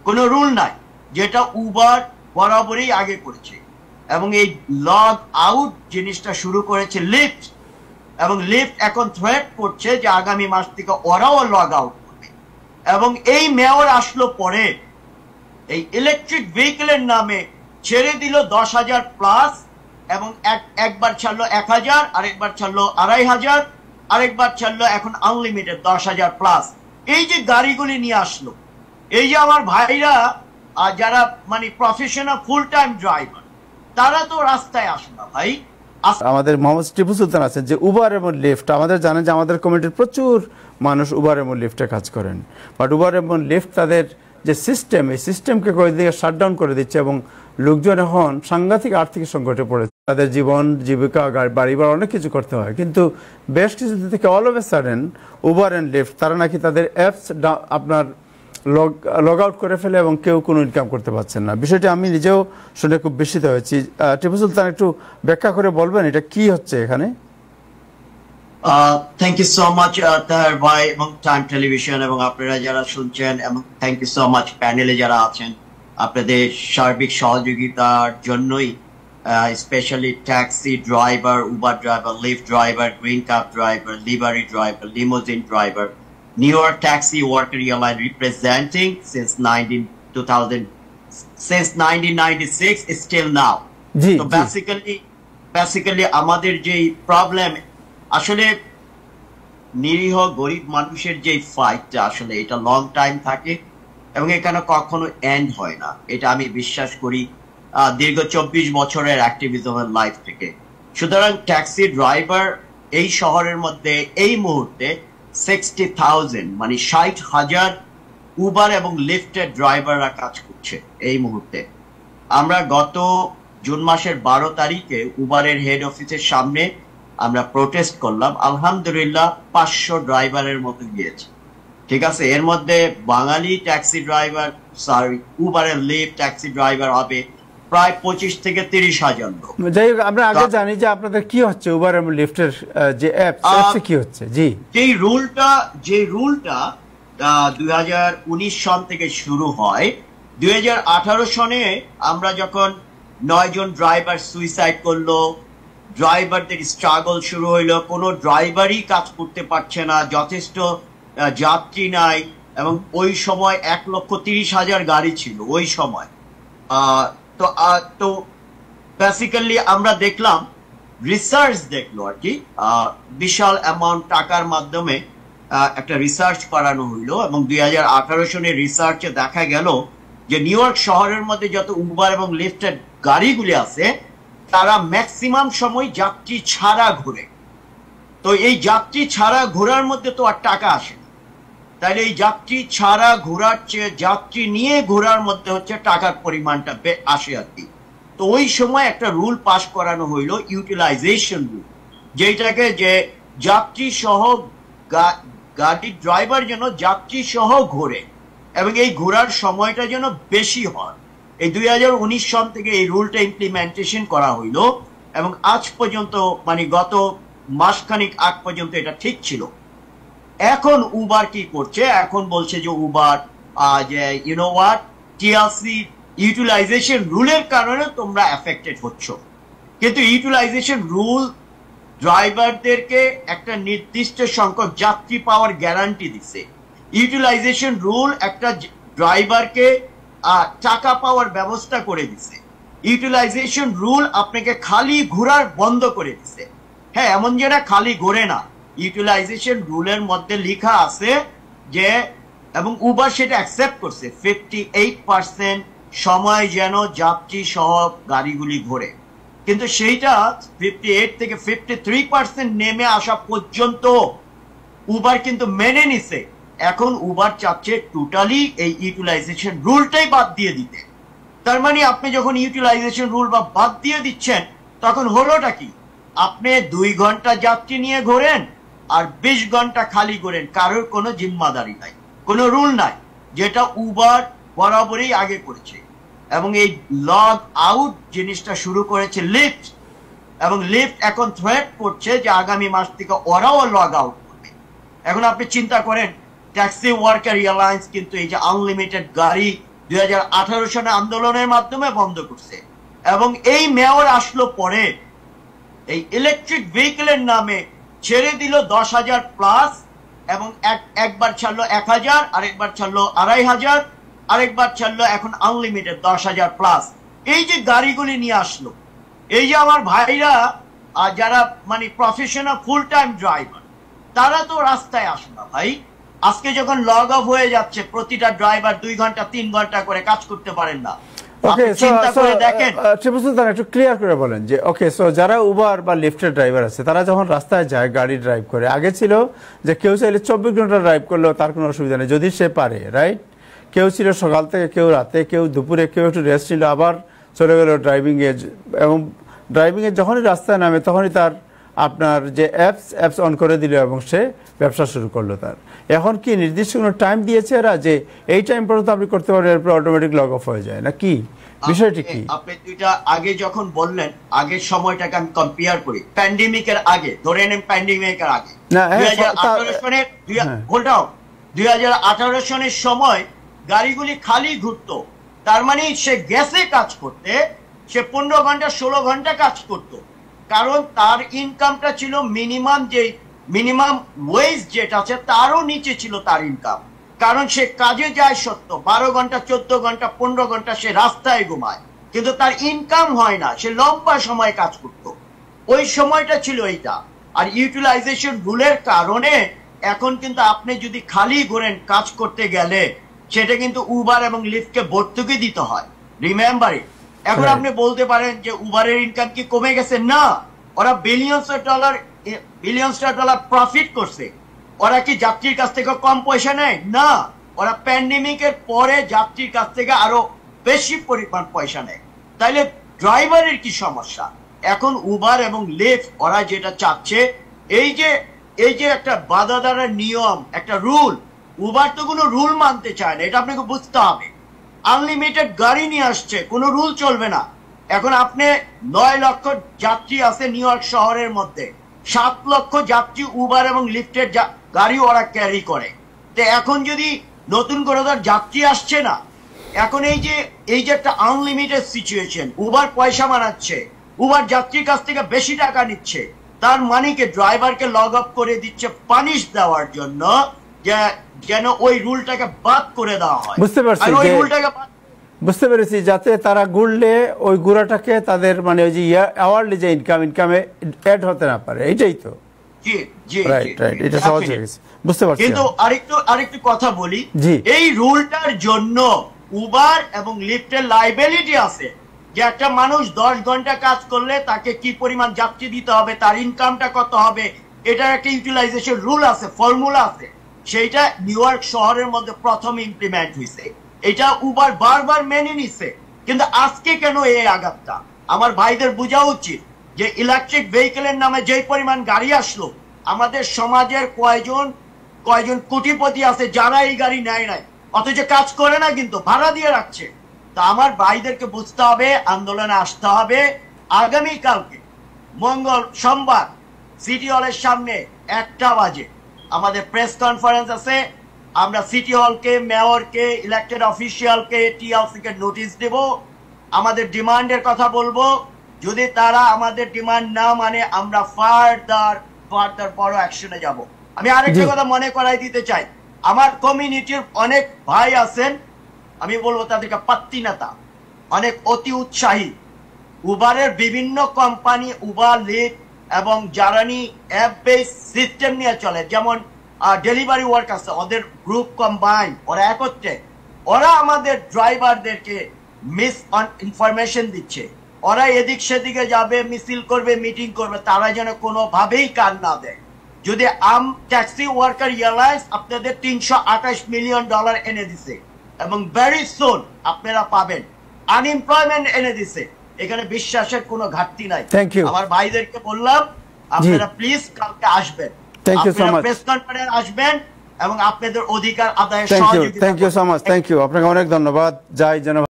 কোনো রুল নাই, যেটা উবার বরাবরই আগে করেছে। এবং এই লগ আউট জিনিসটা শুরু করেছে লিফট, এবং লিফট এখন থ্রেট করছে যে আগামী মাস থেকে ওরাও লগ আউট করবে। এবং এই মেয়র আসলো পরে এই ইলেকট্রিক ভেহিকেলের নামে ছেড়ে দিল 10,000 প্লাস, এবং একবার ছাড়লো 1,000, আরেকবার ছাড়লো 2,500, আরেকবার ছাড়লো এখন আনলিমিটেড 10,000 প্লাস। এই যে গাড়িগুলি নিয়ে আসলো, এই যে আমার ভাইরা যারা মানে প্রফেশনাল ফুল টাইম ড্রাইভার, তারা তো রাস্তায় আসে না ভাই। আমাদের মোহাম্মদ টিপু সুলতান আছেন যে উবার এবং লিফট, আমাদের জানেন যে আমাদের কমিটির প্রচুর মানুষ উবার এবং লিফটে কাজ করেন, বাট উবার এবং লিফট তাদের যে সিস্টেম, এই সিস্টেমকে করে দিয়ে শাটডাউন করে দিচ্ছে এবং লোকজন এখন সাংঘাতিক আর্থিক সংকটে পড়েছে। তাদের জীবন জীবিকা বাড়ি বাড়ি অনেক কিছু করতে হয়, কিন্তু বেশ কিছুদিন থেকে all of a sudden Uber and lift তারা নাকি তাদের অ্যাপস আপনার লগ আউট করে ফেলে এবং কেউ কোনো ইনকাম করতে পারছেন না। বিষয়টি আমি নিজেও শুনে খুব বিস্মিত হয়েছি। টিপু সুলতান একটু ব্যাখ্যা করে বলবেন এটা কি হচ্ছে এখানে? Thank you so much Taher ভাই এবং টাইম টেলিভিশন এবং আপনারা যারা শুনছেন, এবং থ্যাংক ইউ সো মাচ প্যানেলে যারা আছেন, আপনাদের সার্বিক সহযোগিতার জন্যই specially taxi driver, Uber driver, lift driver, green cup driver, লিভারি driver, limousine driver, New York Taxi Worker Airline representing since 1996 is still now. So basically আমাদের যে প্রবলেম, আসলে নিরীহ গরিব মানুষের যে ফাইটটা, আসলে এটা লং টাইম থাকে এবং এখানে কখনো এন্ড হয় না, এটা আমি বিশ্বাস করি দীর্ঘ 24 বছরের অ্যাক্টিভিজমের লাইফ থেকে। সুতরাং ট্যাক্সি ড্রাইভার এই শহরের মধ্যে এই মুহূর্তে 60,000 মানে 60,000 উবার এবং লিফটের ড্রাইভাররা কাজ করছে এই মুহূর্তে। আমরা গত জুন মাসের 12 তারিখে উবারের হেড অফিসের সামনে আমরা প্রোটেস্ট করলাম। আলহামদুলিল্লাহ 500 ড্রাইভারের মতো গিয়েছে, ঠিক আছে। এর মধ্যে বাঙালি ট্যাক্সি ড্রাইভার, উবারের লিফট ট্যাক্সি ড্রাইভার হবে প্রায় 25 থেকে 30,000 লোক। যাই হোক, আমরা আগে জানি যে আপনাদের কি হচ্ছে উবার এবং লিফটের যে অ্যাপস কি হচ্ছে। জি, যে রুলটা 2019 সন থেকে শুরু হয়। 2018 সনে আমরা যখন 9 জন ড্রাইভার সুইসাইড করলো, ড্রাইভারদের স্ট্রাগল শুরু হইলো, কোনো ড্রাইভারই কাজ করতে পারছে না, যথেষ্ট যাত্রী নাই, এবং ওই সময় 1,30,000 গাড়ি ছিল ওই সময়। তো বেসিক্যালি আমরা দেখলাম, রিসার্চ দেখলো আর কি, বিশাল অ্যামাউন্ট টাকার মাধ্যমে একটা রিসার্চ করানো হইলো, এবং 2018 সনের রিসার্চে দেখা গেল যে নিউ ইয়র্ক শহরের মধ্যে যত উবার এবং লিফটের গাড়িগুলি আছে, তারা ম্যাক্সিমাম সময় যাত্রী ছাড়া ঘুরে। তো এই যাত্রী ছাড়া ঘোরার মধ্যে তো আর টাকা আসে না, তাইলে এই যাত্রী ছাড়া ঘোরার চেয়ে যাত্রী নিয়ে ঘোরার মধ্যে হচ্ছে টাকার পরিমাণটা আসে আর কি। তো ওই সময় একটা রুল পাস করানো হইলো, ইউটিলাইজেশন রুল, যেটাকে যে যাত্রী সহ গাড়ির ড্রাইভার যেন যাত্রী সহ ঘোরে এবং এই ঘোরার সময়টা যেন বেশি হয়। এই 2019 সন থেকে এই রুলটা ইমপ্লিমেন্টেশন করা হইলো, এবং আজ পর্যন্ত মানে গত মাসখানিক আগ পর্যন্ত এটা ঠিক ছিল। এখন উবার কি করছে, এখন বলছে যে উবার যে টিএলসি ইউটিলাইজেশন রুলের কারণে তোমরা এফেক্টেড হচ্ছ, কিন্তু ইউটিলাইজেশন রুল ড্রাইভারদেরকে একটা নির্দিষ্ট সংখ্যক যাত্রী পাওয়ার গ্যারান্টি দিছে। ইউটিলাইজেশন রুল একটা ড্রাইভারকে টাকা পাওয়ার ব্যবস্থা করে দিছে। ইউটিলাইজেশন রুল আপনাকে খালি ঘোরার বন্ধ করে দিছে। হ্যাঁ, এমন যে না খালি ঘোরে না, ইউটিলাইজেশন রুলের মধ্যে লেখা আছে যে, এবং উবার সেটা অ্যাকসেপ্ট করছে, 58% সময় যেন যাত্রী সহ গাড়িগুলি ঘোরে, কিন্তু সেইটা 58 থেকে 53% নেমে আসা পর্যন্ত উবার কিন্তু মেনে নিছে। এখন উবার চাচ্ছে টোটালি এই ইউটিলাইজেশন রুলটাই বাদ দিয়ে দিতে। তার মানে আপনি যখন ইউটিলাইজেশন রুল বা বাদ দিয়ে দিচ্ছেন, তখন হলোটা কি, আপনি 2 ঘন্টা যাত্রী নিয়ে ঘোরেন আর 20 ঘন্টা খালি ঘোরেন, কারোর কোনো জিম্মাদারি নাই, কোনো রুল নাই, যেটা উবার বরাবরই আগে করেছে। এবং এই লগ আউট জিনিসটা শুরু করেছে লিফট, এবং লিফট এখন থ্রেট করছে যে আগামী মাস থেকে ওরাও লগ আউট করবে। এখন আপনি চিন্তা করেন, ট্যাক্সি ওয়ার্কার এয়ারলাইন্স কিন্তু এই যে আনলিমিটেড গাড়ি 2018 সনে আন্দোলনের মাধ্যমে বন্ধ করছে। এবং এই মেয়র আসলো পরে এই ইলেকট্রিক ভেহিকেলের নামে ছেড়ে দিল 10,000 প্লাস, এবং একবার ছাড়লো 1,000, আরেকবার ছাড়লো 2,500, আরেকবার ছাড়লো এখন আনলিমিটেড 10,000 প্লাস। এই যে গাড়িগুলি নিয়ে আসলো, এই যে আমার ভাইরা যারা মানে প্রফেশনাল ফুল টাইম ড্রাইভার, তারা তো রাস্তায় আসে না ভাই। আজকে যখন লগ অফ হয়ে যাচ্ছে, প্রতিটা ড্রাইভার 2 ঘন্টা 3 ঘন্টা করে কাজ করতে পারেন না। ওকে, টিপু সুলতান একটু ক্লিয়ার করে বলেন যে ওকে, সো যারা উবার বা লিফটের ড্রাইভার আছে তারা যখন রাস্তায় যায় গাড়ি ড্রাইভ করে, আগে ছিল যে কেউ চাইলে 24 ঘন্টা ড্রাইভ করলেও তার কোনো অসুবিধা নেই যদি সে পারে, রাইট? কেউ ছিল সকাল থেকে, কেউ রাতে, কেউ দুপুরে, কেউ একটু রেস্ট নিল, আবার চলে গেল ড্রাইভিংয়ে। এবং ড্রাইভিংয়ে যখনই রাস্তায় নামে তখনই তার আপনার যে অ্যাপস অন করে দিল এবং সে ব্যবসা শুরু করলো। তার এখন কি নির্দিষ্ট কোনো টাইম দিয়েছে এরা যে এই টাইম পর্যন্ত আপনি করতে পারেন, এরপর অটোমেটিক লগ অফ হয়ে যায়, না কি বিষয়টি কি? আপনি দুইটা আগে যখন বললেন, আগের সময়টাকে আমি কম্পেয়ার করি প্যান্ডেমিকের আগে, ধরে নেন প্যান্ডেমিকের আগে 2018 সনের 2018 সনের সময় গাড়িগুলি খালি ঘুরতো। তার মানে সে গেছে কাজ করতে, সে 15 ঘন্টা 16 ঘন্টা কাজ করত, কারণ তার ইনকামটা ছিল মিনিমাম ওয়েজ যেটা আছে তারও নিচে ছিল তার ইনকাম। কারণ সে কাজে যায় সত্য 12 ঘন্টা 14 ঘন্টা 15 ঘন্টা সে রাস্তায় ঘুমায়, কিন্তু তার ইনকাম হয় না, সে লম্বা সময় কাজ করত। ওই সময়টা ছিল এইটা। আর ইউটিলাইজেশন রুলের কারণে এখন কিন্তু আপনি যদি খালি ঘুরেন কাজ করতে গেলে, সেটা কিন্তু উবার এবং লিফটকে ভর্তুকি দিতে হয়, রিমেম্বার ইট। এখন আপনি বলতে পারেন যে উবারের ইনকাম কি কমে গেছে? না, ওরা বিলিয়নস অফ ডলার প্রফিট করছে। ওরা কি যাত্রীর কাছ থেকে কম পয়সা নেয়? না, ওরা প্যান্ডেমিকের পরে যাত্রীর কাছ থেকে আরো বেশি পরিমাণ পয়সা নেয়। তাইলে ড্রাইভারের কি সমস্যা? এখন উবার এবং লিফট ওরা যেটা চাচ্ছে, এই যে একটা বাঁধাদারের নিয়ম, একটা রুল, উবার তো কোনো রুল মানতে চায় না, এটা আপনাকে বুঝতে হবে। আনলিমিটেড গাড়ি নিয়ে আসছে, কোনো রুল চলবে না। এখন আপনি 9 লক্ষ যাত্রী আছে নিউ ইয়র্ক শহরের মধ্যে, 7 লক্ষ যাত্রী উবার এবং লিফটের গাড়ি ওরা ক্যারি করে। তো এখন যদি নতুন করে ধর যাত্রী আসছে না, এখন এই যে একটা আনলিমিটেড সিচুয়েশন, উবার পয়সা বানাচ্ছে, উবার যাত্রীর কাছ থেকে বেশি টাকা নিচ্ছে, তার মানিকে ড্রাইভারকে লগ আপ করে দিচ্ছে পানিশ দেওয়ার জন্য, যেন ওই রুলটাকে বাদ করে দেওয়া হয়। বুঝতে পেরেছি, যাতে তারা ঘুরলে ওই ঘোরাটাকে তাদের মানে ওই যে আওয়ারলি যে ইনকামে অ্যাড হতে না পারে, এইটাই তো। জি জি, এটা সহজ হয়ে গেছে, বুঝতে পারছি। কিন্তু আরেকটু কথা বলি, এই রুলটার জন্য উবার এবং লিফটের লাইবিলিটি আছে, যে একটা মানুষ 10 ঘন্টা কাজ করলে তাকে কি পরিমাণ যাত্রী দিতে হবে, তার ইনকামটা কত হবে, এটার একটা ইউটিলাইজেশন রুল আছে, ফর্মুলা আছে। সেইটা নিউ ইয়র্ক শহরের মধ্যে প্রথম ইমপ্লিমেন্ট হয়েছে, এটা উবার বারবার মেনে নিছে। কিন্তু আজকে কেন এই আঘাতটা? আমার ভাইদের বোঝা উচিত যে ইলেকট্রিক ভেহিকেলের নামে যে পরিমাণ গাড়ি আসলো, আমাদের সমাজের কয়জন কোটিপতি আছে যারা এই গাড়ি নেয় নাই, অথচ কাজ করে না, কিন্তু ভাড়া দিয়ে রাখছে। তা আমার ভাইদেরকে বুঝতে হবে, আন্দোলনে আসতে হবে। আগামীকালকে সোমবার সিটি হলের সামনে 1টা বাজে আমাদের প্রেস কনফারেন্স আছে। আমরা সিটি হলকে, মেয়রকে, ইলেক্টেড অফিসিয়ালকে, টিএলসি কে নোটিশ দেব, আমাদের ডিমান্ডের কথা বলবো। যদি তারা আমাদের ডিমান্ড না মানে, আমরা ফার্দার বড় অ্যাকশনে যাব। আমি আরেকটা কথা মনে করাই দিতে চাই, আমার কমিউনিটির অনেক ভাই আছেন, আমি বলবো তাদেরকে পাত্তি নেতা, অনেক অতি উৎসাহী। উবারের বিভিন্ন কোম্পানি, উবার, লিফট এবং জার্নি অ্যাপ বেস সিস্টেম নিয়ে চলে, যেমন ডেলিভারি ওয়ার্ক আছে, ওদের গ্রুপ কম্বাইন, ওরা একত্রে, ওরা আমাদের ড্রাইভারদেরকে মিস ইনফরমেশন দিচ্ছে। ওরা এদিক সেদিকে যাবে, মিছিল করবে, মিটিং করবে, তারা যেন কোনোভাবেই কান না দেয়। যদি ট্যাক্সি ওয়ার্কার এয়ারলাইন্স আপনাদের $328 মিলিয়ন এনে দিছে, এবং ভেরি সুন আপনারা পাবেন। আনএমপ্লয়মেন্ট এনে দিছে, এখানে বিশ্বাসের কোনো ঘাটতি নাই। আমার ভাইদেরকে বললাম, আপনারা প্লিজ কালকে আসবেন, প্রেস কনফারেন্স আসবেন এবং আপনাদের অধিকার আদায়ের সহযোগিতা। Thank you so much, thank you, আপনাকে অনেক ধন্যবাদ। জয় জনতা।